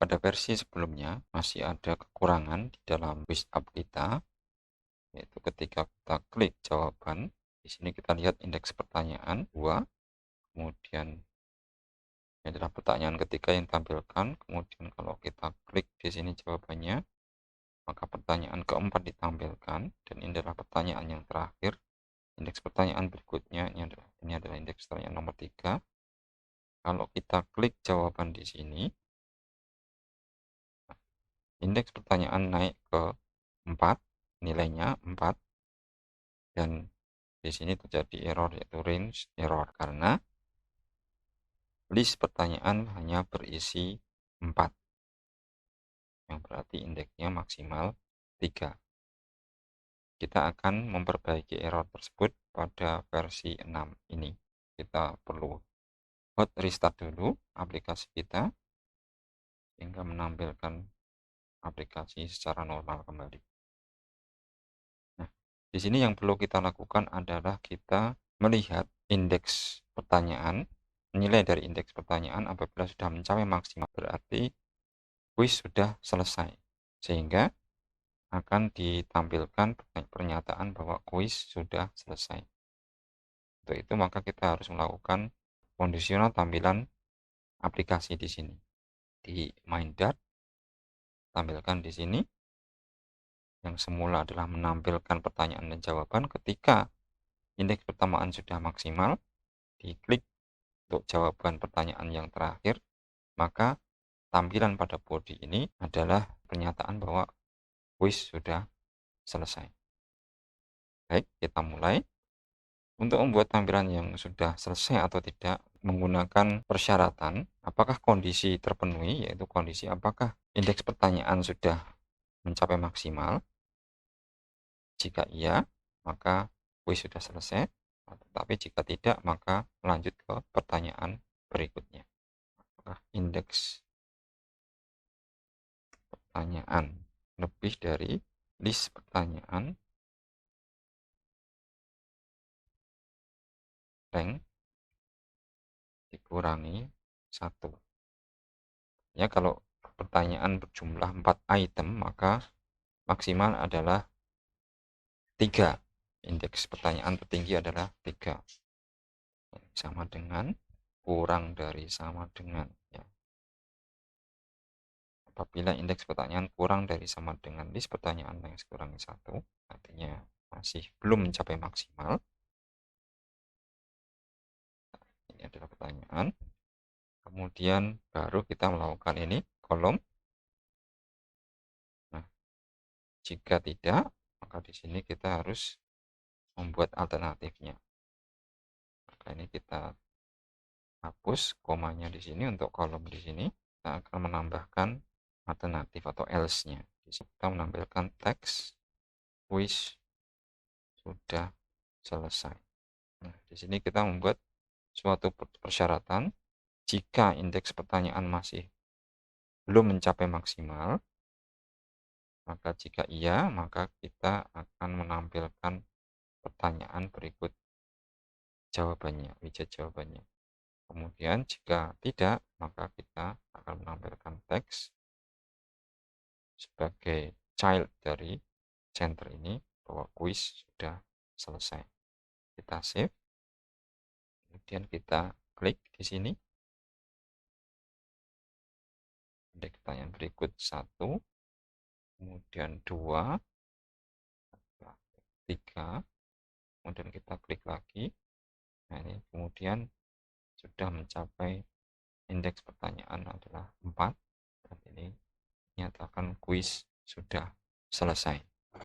pada versi sebelumnya masih ada kekurangan di dalam quiz up kita, yaitu ketika kita klik jawaban, di sini kita lihat indeks pertanyaan 2, kemudian ini adalah pertanyaan ketiga yang ditampilkan, kemudian kalau kita klik di sini jawabannya, maka pertanyaan keempat ditampilkan, dan ini adalah pertanyaan yang terakhir. Indeks pertanyaan berikutnya ini adalah indeks pertanyaan nomor 3. Kalau kita klik jawaban di sini, indeks pertanyaan naik ke 4, nilainya 4, dan di sini terjadi error, yaitu range error, karena list pertanyaan hanya berisi 4, yang berarti indeksnya maksimal 3. Kita akan memperbaiki error tersebut pada versi 6 ini. Kita perlu hot restart dulu aplikasi kita, sehingga menampilkan aplikasi secara normal kembali. Nah, di sini yang perlu kita lakukan adalah kita melihat indeks pertanyaan, nilai dari indeks pertanyaan apabila sudah mencapai maksimal, berarti kuis sudah selesai, sehingga akan ditampilkan pernyataan bahwa kuis sudah selesai. Untuk itu maka kita harus melakukan kondisional tampilan aplikasi di sini. Di main dart, tampilkan di sini yang semula adalah menampilkan pertanyaan dan jawaban. Ketika indeks pertamaan sudah maksimal, diklik untuk jawaban pertanyaan yang terakhir, maka tampilan pada body ini adalah pernyataan bahwa kuis sudah selesai. Baik, kita mulai. Untuk membuat tampilan yang sudah selesai atau tidak menggunakan persyaratan, apakah kondisi terpenuhi, yaitu kondisi apakah indeks pertanyaan sudah mencapai maksimal. Jika iya, maka kuis sudah selesai. Tetapi jika tidak, maka lanjut ke pertanyaan berikutnya. Apakah indeks pertanyaan lebih dari list pertanyaan rank dikurangi 1. Ya, kalau pertanyaan berjumlah 4 item, maka maksimal adalah 3. Indeks pertanyaan tertinggi adalah 3. Sama dengan, kurang dari, sama dengan. Ya. Apabila indeks pertanyaan kurang dari sama dengan list pertanyaan yang dikurangi 1, artinya masih belum mencapai maksimal. Ini adalah pertanyaan. Kemudian baru kita melakukan ini, kolom. Nah, jika tidak, maka di sini kita harus membuat alternatifnya. Maka ini kita hapus komanya di sini untuk kolom di sini. Kita akan menambahkan alternatif atau else-nya. Di sini kita menampilkan teks kuis sudah selesai. Nah, di sini kita membuat suatu persyaratan. Jika indeks pertanyaan masih belum mencapai maksimal, maka jika iya, maka kita akan menampilkan pertanyaan berikut jawabannya, widget jawabannya. Kemudian jika tidak, maka kita akan menampilkan teks sebagai child dari center ini bahwa kuis sudah selesai. Kita save, kemudian kita klik di sini. Indeks pertanyaan berikut 1, kemudian 2, 3, kemudian kita klik lagi. Nah, ini kemudian sudah mencapai indeks pertanyaan adalah 4, dan ini nyatakan kuis sudah selesai.